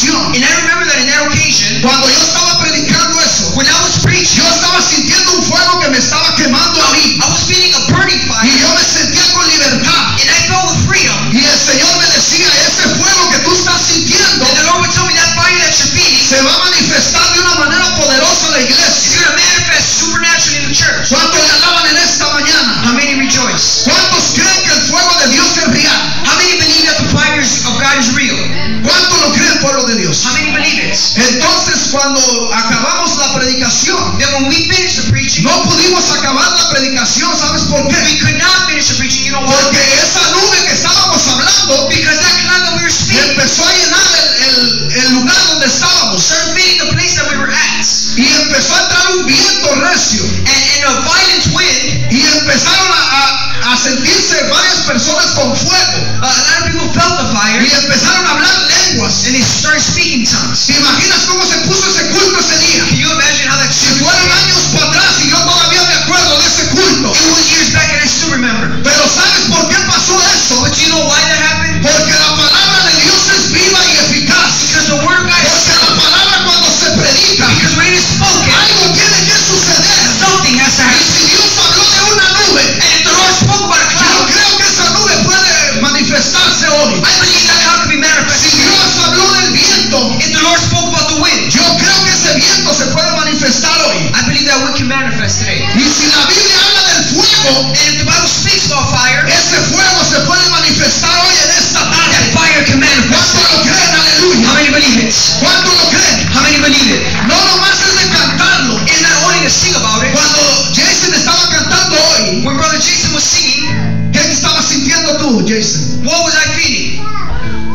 ocasión, And I remember that in that occasion, cuando yo estaba predicando eso, when I was preaching, yo estaba sintiendo un fuego que me estaba quemando a mí. I was feeling a burning fire, Y yo me sentía con libertad. and I felt with freedom. Y el Señor me decía, ese fuego que tú estás sintiendo And the Lord would tell me that fire that you're feeling se va a manifestar de una manera poderosa en la is iglesia. going to manifest supernaturally in the church. ¿Cuántos le alaban en esta mañana? How many rejoice? ¿Cuántos creen que el fuego de Dios es real? How many believe that the fire of God is real? ¿Cuántos lo creen, pueblo de Dios? How many believe it? Entonces, cuando acabamos la predicación, Then when we finished the preaching, no pudimos acabar la predicación, ¿sabes por we qué? could not finish the preaching. You know why? Porque esa nube que estábamos hablando Because that cloud that we were speaking empezó a llenar el lugar donde estábamos started filling the place that we were at. y empezó a entrar un viento recio And a violent wind, y empezaron a sentirse varias personas con fuego a lot of people felt the fire, y empezaron a hablar lenguas. and they started speaking tongues. ¿Te imaginas cómo se puso ese culto ese día? Can you imagine how that Si shit fueron años para atrás y yo todavía me acuerdo de ese culto. It was years back and I still remember. Pero ¿sabes por qué pasó eso? But you know why that happened? Porque la palabra de Dios es viva y eficaz. Because the word of God is Porque la palabra cuando se predica, because when it is spoken, algo tiene que suceder. something has to Y happen. si Dios habló de una nube, And if the Lord spoke about a yo cloud, creo que esa nube puede manifestarse hoy. I believe that cloud can be Si manifested. Dios habló del viento, If the Lord spoke about the wind, yo creo que ese viento se puede manifestar hoy. I believe that wind can manifest today. Y si la Biblia habla del fuego, And if the Bible speaks about fire, ese fuego se puede manifestar hoy en esta that tarde. fire can manifest ¿Cuánto today. lo creen? Aleluya. How many believe it? ¿Cuánto lo creen? How many believe it? No nomás es de cantarlo. It's not only to sing about it. Cuando Jason estaba cantando hoy, When Brother Jason was singing, ¿qué estabas sintiendo tú, Jason? what was I feeling?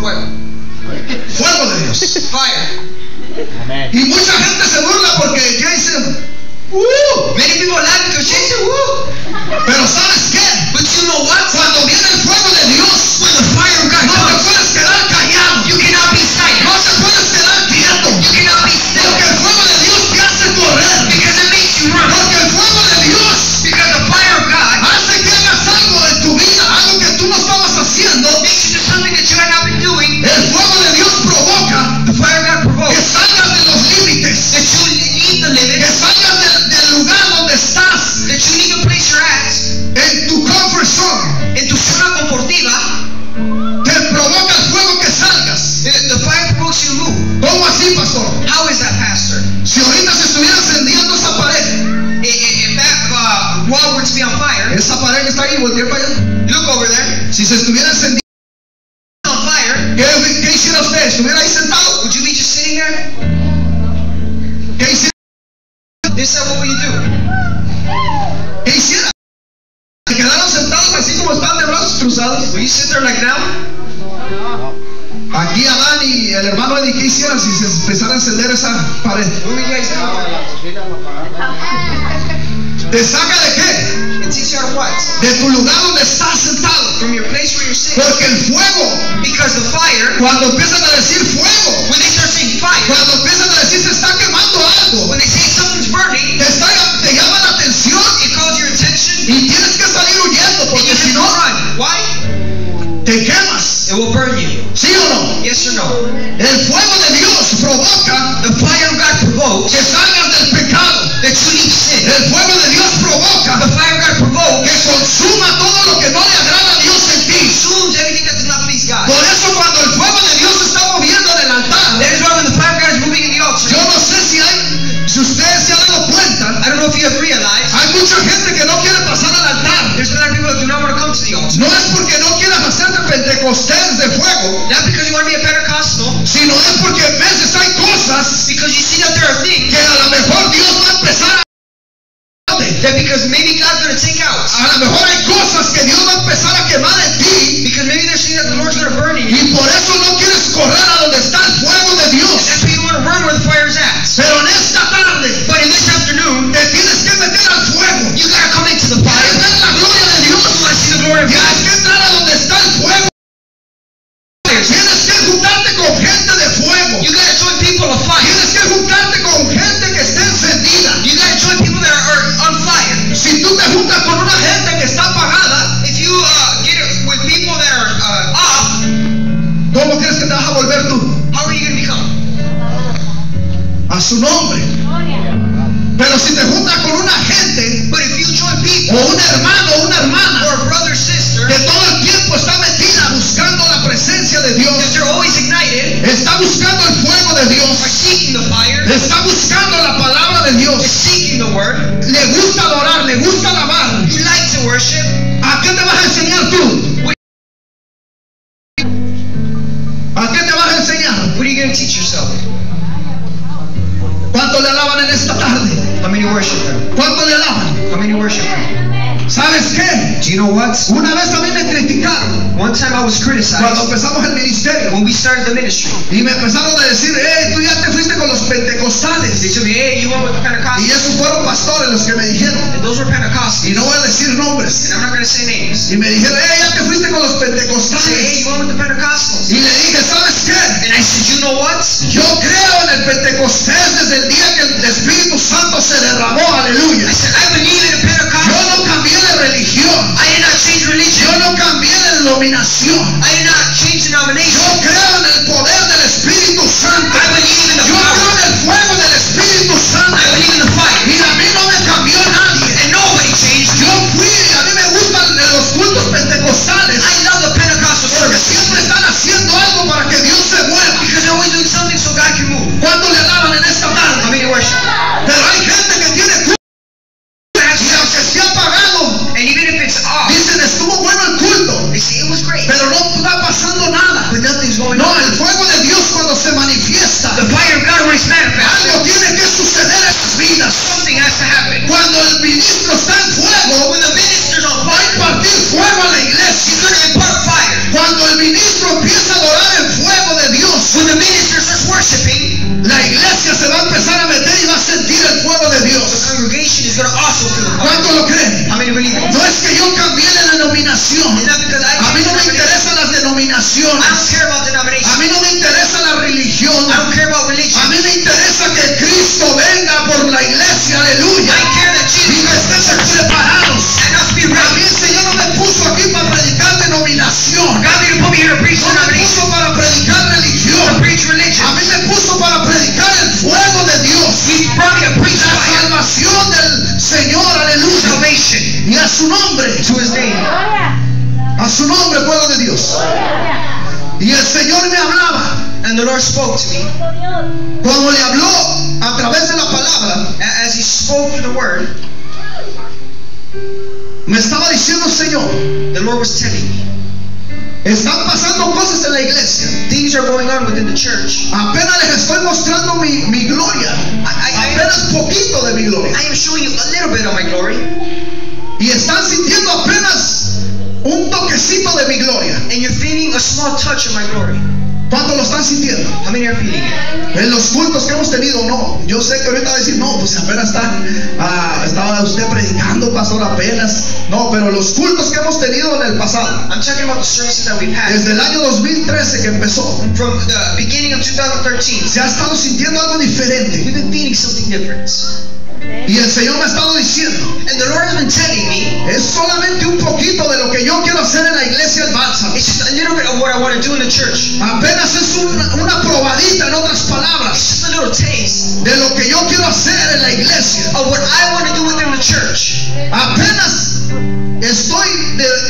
Fuego. Fuego de Dios. Fire. Y mucha gente se burla porque Jason, Many people laugh because Jason, woo. pero ¿sabes qué? But you know what? Cuando viene el fuego de Dios, When the fire of God no te comes, puedes quedar callado, you cannot be silent. no te puedes quedar quieto, You cannot be still. porque el fuego de Dios te hace correr, Because it makes you run. porque el fuego de Dios Because the fire of God hace que hagas algo en tu vida, algo que tú no estabas haciendo. makes you do something that you had not been doing. El fuego de Dios provoca The fire of God que provokes salgas de los límites, that you leave the que limits, salgas del lugar donde estás, that you leave the place you're at, en tu comfort zone. en tu zona confortiva. Te provoca el fuego que salgas. The fire provokes you to move. ¿Cómo así, pastor? How is that, Pastor? Si ahorita se estuviera encendiendo esa pared, If that wall were to be on fire, esa pared que está ahí, voltea para allá. look over there, Si se estuviera encendiendo, on fire, ¿qué hiciera usted? ¿Estuviera ahí sentado? would you be just sitting there? ¿Qué hiciera? They said, what will you do? ¿Qué hiciera? Se quedaron sentados así como están de brazos cruzados. Will you sit there like now? Aquí Adán y el hermano Eddie, ¿qué hicieran si se empezara a encender esa pared? What will you guys do? ¿Te saca de qué? It takes you out of what? De tu lugar donde estás sentado. From your place where you're sitting. Porque el fuego, Because the fire, cuando empiezan a decir fuego, when they start saying fire, cuando empiezan a decir se está quemando algo, when they say something's burning, te llama la atención it calls your attention, y tienes que salir huyendo and porque you si have to no run. Why? te quemas. It will burn you. ¿Sí o no? Yes or no? El fuego de Dios provoca The fire of God provokes que salgas del pecado. that you leave sin. El fuego de Dios provoca The fire of God que provokes consuma todo lo que no le agrada a Dios en ti. consumes everything that does not please God. Por eso cuando el fuego de Dios se está moviendo en el altar, That is why when the fire of God is moving in the altar, yo no sé si ustedes se han dado cuenta, I don't know if you have realized, hay mucha gente que no quiere pasar al altar. there's a lot of people that do not want to come to the altar. No es porque no quieras hacerte pentecostés de fuego, Not because you want to be a Pentecostal, sino es porque a veces hay cosas because you see that there are things que a lo mejor Dios va a empezar a... that because maybe God's going to take out. A lo mejor hay cosas que Dios va a empezar a quemar en ti Because maybe there's things that the Lord's going to burn in you. y por eso no quieres correr a donde está el fuego de Dios. That's why you want to run where the fire's at. Pero en esta tarde But in this afternoon, te tienes que meter al fuego. you got to come into the fire. Quieres ver la gloria de Dios. You want to see the glory of God. Tienes que entrar a donde está el fuego. Tienes que juntarte con gente de fuego. You got to join people of fire. Tienes que juntarte con gente que esté encendida. You got to join people that are on fire. Si tú te juntas con una gente que está apagada, If you get it with people that are off, ¿cómo que su nombre. Pero si te juntas con una gente, But if you join people, o un hermano o una hermana, or a brother, sister, que todo el tiempo está metida buscando la presencia de Dios, that they're always ignited, está buscando el fuego de are Dios, seeking the fire, está buscando la palabra de Dios, is seeking the word, le gusta adorar, le gusta alabar, you like to worship, ¿a qué te vas a enseñar tú? ¿A qué te vas a enseñar? what are you going to teach yourself? ¿Cuánto le alaban en esta tarde? How many worship him? ¿Cuánto le alaban? How many worship him? ¿Sabes qué? Do you know what? Una vez a mí me criticaron One time I was cuando criticized empezamos el ministerio when we started the ministry. y me empezaron a decir, tú ya te fuiste con los They pentecostales. told me, hey, you went with the Y Pentecostals. esos fueron pastores los que me dijeron, And those were y Pentecostals. no voy a decir nombres, And I'm not going to say names. y me dijeron, ya te fuiste con los Say, hey, pentecostales. you went with the Pentecostals. Y le dije, ¿sabes qué? And I said, you know what? Yo creo en el Pentecostés desde el día que el Espíritu Santo se derramó, aleluya. I said, I believe in a Yo Pentecost. no cambié de religión, I did not change yo religion. no cambié de denominación. I did not change Yo denomination. creo en el poder del Espíritu Santo. I believe in the Yo creo power. en el fuego del Espíritu Santo. I believe in the fire. Y a mí no me cambió nadie. And nobody changed. Yo fui, a mí me gustan los cultos pentecostales I love the Pentecostal porque service siempre están haciendo algo para que Dios se mueva. because they're always doing something so God can move. ¿Cuánto le alaban en esta How tarde? many worship? Pero hay gente que tiene culto y aunque se ha pagado, And even if it's off, dicen estuvo bueno el culto, they say it was great. pero no está pasando nada. But nothing's going No, on. el fuego de Dios cuando se manifiesta, The fire of God when it's manifested, algo tiene que suceder en sus vidas. something has to happen. Cuando el ministro está en fuego, When the minister's on va a fire, impartir fuego a la iglesia. he's going to impart fire. Cuando el ministro empieza a adorar el fuego de Dios, When the minister starts worshiping, la iglesia se va a empezar a meter y va a sentir el fuego de the Dios. congregation is going to also feel the fire. ¿Cuánto lo creen? How many believe it? No es que yo cambié de denominación. It's not because I A mí no me I interesan las don't denominaciones. care about A denomination. mí no me interesa la religión. I don't care about religion. A mí me interesa que Cristo venga por la iglesia, aleluya. I care that Y Jesus que estén preparados. and us be A ready. mí el Señor no me puso aquí para predicar denominación. God didn't put me here to preach No me denomination, puso para predicar to religión. preach religion. A mí me puso para predicar el fuego de Dios. He brought me to preach La fire, salvación del Señor, aleluya. salvation, Y a su nombre, to his name. a su nombre, pueblo de Dios. Y el Señor me hablaba. And the Lord spoke to me. Cuando le habló a través de la palabra, As he spoke through the word, me estaba diciendo, Señor, the Lord was telling me, están pasando cosas en la iglesia. things are going on within the church. Apenas les estoy mostrando mi gloria. Apenas poquito de mi gloria. I am showing you a little bit of my glory, Y están sintiendo apenas un toquecito de mi gloria. and you're feeling a small touch of my glory. ¿Cuánto lo están sintiendo? How many are feeling it? En los cultos que hemos tenido, no. Yo sé que ahorita va a decir, no, pues apenas estaba usted predicando, pastor, apenas. No, pero los cultos que hemos tenido en el pasado, I'm talking about the services that we've had desde el año 2013 que empezó, from the beginning of 2013. se ha estado sintiendo algo diferente. We've been feeling something different. Y el Señor me ha estado diciendo, And the Lord has been telling me, es solamente un poquito de lo que yo quiero hacer en la iglesia del Bálsamo. it's just a little bit of what I want to do in the church. Apenas es una probadita, en otras It's palabras, just a little taste de lo que yo quiero hacer en la iglesia. of what I want to do within the church. Apenas estoy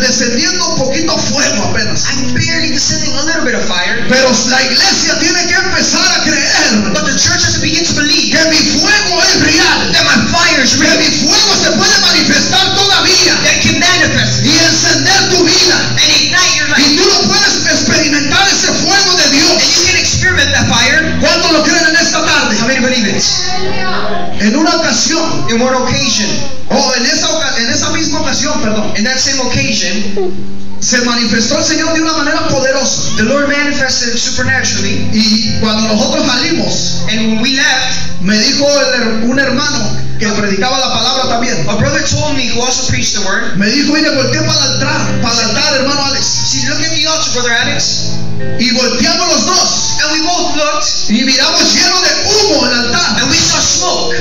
descendiendo un poquito fuego, apenas. I'm barely descending a little bit of fire, Pero la iglesia tiene que empezar a creer but the church has to begin to believe que mi fuego es real, that my fire is que real, mi fuego se puede manifestar todavía that it can manifest y encender tu vida. and ignite your Y life. tú no puedes experimentar ese fuego de And Dios. you can experiment that fire. ¿Cuántos lo creen en esta tarde? How many believe it? En una ocasión, In one occasion, o en esa misma ocasión, perdón, in that same occasion, se manifestó el Señor de una manera poderosa. the Lord manifested supernaturally. Y cuando nosotros salimos, And when we left, me dijo un hermano que predicaba la palabra también. a brother told me, who also preached the word, Me dijo, mire, volteé para el altar, hermano Alex. see, look at the altar, Brother Alex. Y volteamos los dos. And we both looked, Y miramos lleno de humo el altar. and we saw smoke,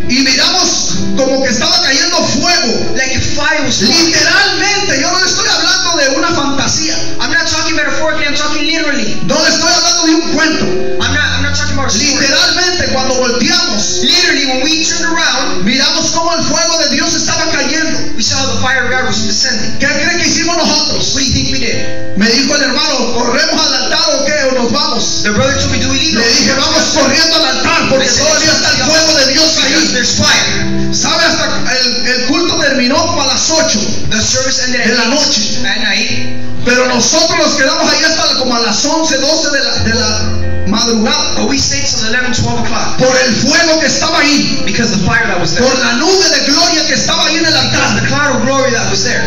Y miramos como que estaba cayendo fuego. like if fire was falling. Literalmente, yo no le estoy hablando de una fantasía. I'm not talking metaphorically, I'm talking literally. No le estoy hablando de un cuento. I'm not talking about a story. Literalmente, cuando volteamos, literally when we turned around, miramos cómo el fuego de Dios estaba cayendo. we saw the fire of God was descending. ¿Qué creen que hicimos nosotros? What do you think we did? Me dijo el hermano, ¿corremos al altar o qué? ¿O nos vamos? The brother told me, do we leave? Le dije, vamos corriendo al altar porque todavía está el fuego de Dios Because ahí. there's fire. ¿Sabe? Hasta el culto terminó como a las 8 The service ended de la at noche. night. Pero nosotros nos quedamos ahí hasta como a las 11, 12 de la madrugada. But we stayed till 11, 12 o'clock. Por el fuego que estaba ahí. Because the fire that was there. Por la nube de gloria que estaba ahí en el Because altar. the cloud of glory that was there.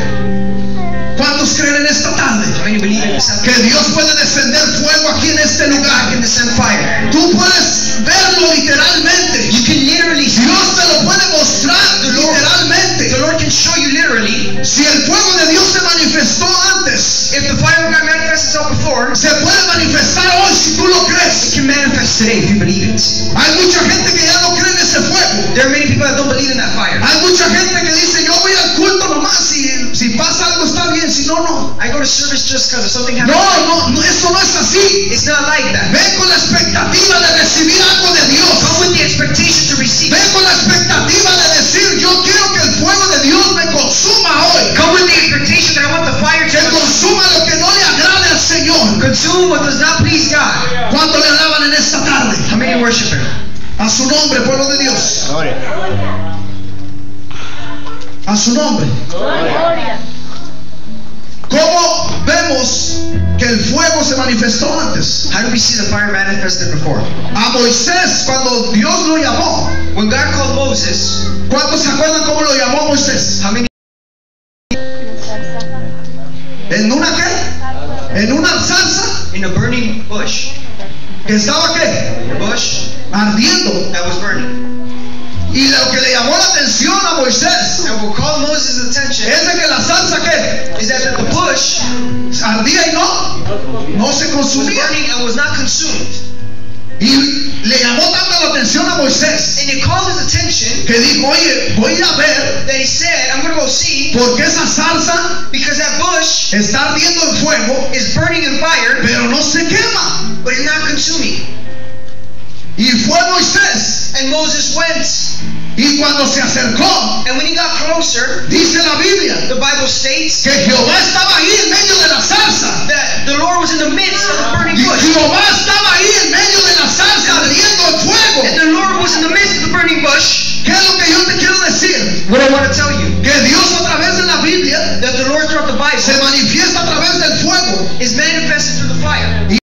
¿Cuántos creen en esta tarde? How many believe in this? Que Dios puede descender fuego aquí en este God lugar. can descend fire. Tú puedes verlo literalmente. You can literally see. Dios te lo puede mostrar literalmente. The Lord can show you literally. Si el fuego de Dios se manifestó antes, If the fire of God manifests itself before, se puede manifestar hoy si tú lo it crees. can manifest today if you believe it. Hay mucha gente que ya no cree en ese fuego. There are many people that don't believe in that fire. Hay mucha gente que dice, yo voy al culto nomás, si pasa algo está bien, si no, no. I go to service just because something happens. No, eso no es así. It's not like that. Ven con la expectativa de recibir algo de Dios. Come with the expectation to receive. Ven con la expectativa de decir, yo quiero que el fuego de Dios me consuma hoy. Come with the expectation that I want the fire Que to consuma lo que no le agrade al Señor. consume what does not please God. ¿Cuánto le alaban en esta tarde? How many worship Him? A su nombre, pueblo de Dios. A su nombre. ¿Cómo vemos que el fuego se manifestó antes? How do we see the fire manifested before? A Moisés, cuando Dios lo llamó, When God called Moses, ¿cuántos se acuerdan cómo lo llamó Moisés? how many? ¿En una qué? En una zarza In a burning bush. que estaba qué? A bush Ardiendo. that was burning. Y lo que le llamó la atención a Moisés And what called Moses' attention es de que la zarza qué? is that the bush Ardía y no se was consumía. burning and was not consumed. Y le llamó tanto la atención a Moisés And it called his attention que dijo, oye, voy a ir a ver that he said, I'm going to go see por qué esa zarza because that bush está ardiendo en fuego, is burning in fire, pero no se quema. but it's not consuming. Y fue Moisés, And Moses went, y cuando se acercó, and when he got closer, dice la Biblia, the Bible states que Jehová estaba ahí en medio de la zarza. that the Lord was in the midst of the burning Y bush. Jehová estaba ahí en medio de la zarza ardiendo en And fuego. the Lord was in the midst of the burning bush. ¿Qué es lo que yo te quiero decir? What I want to tell you, Que Dios a través de la Biblia that the Lord throughout the se Bible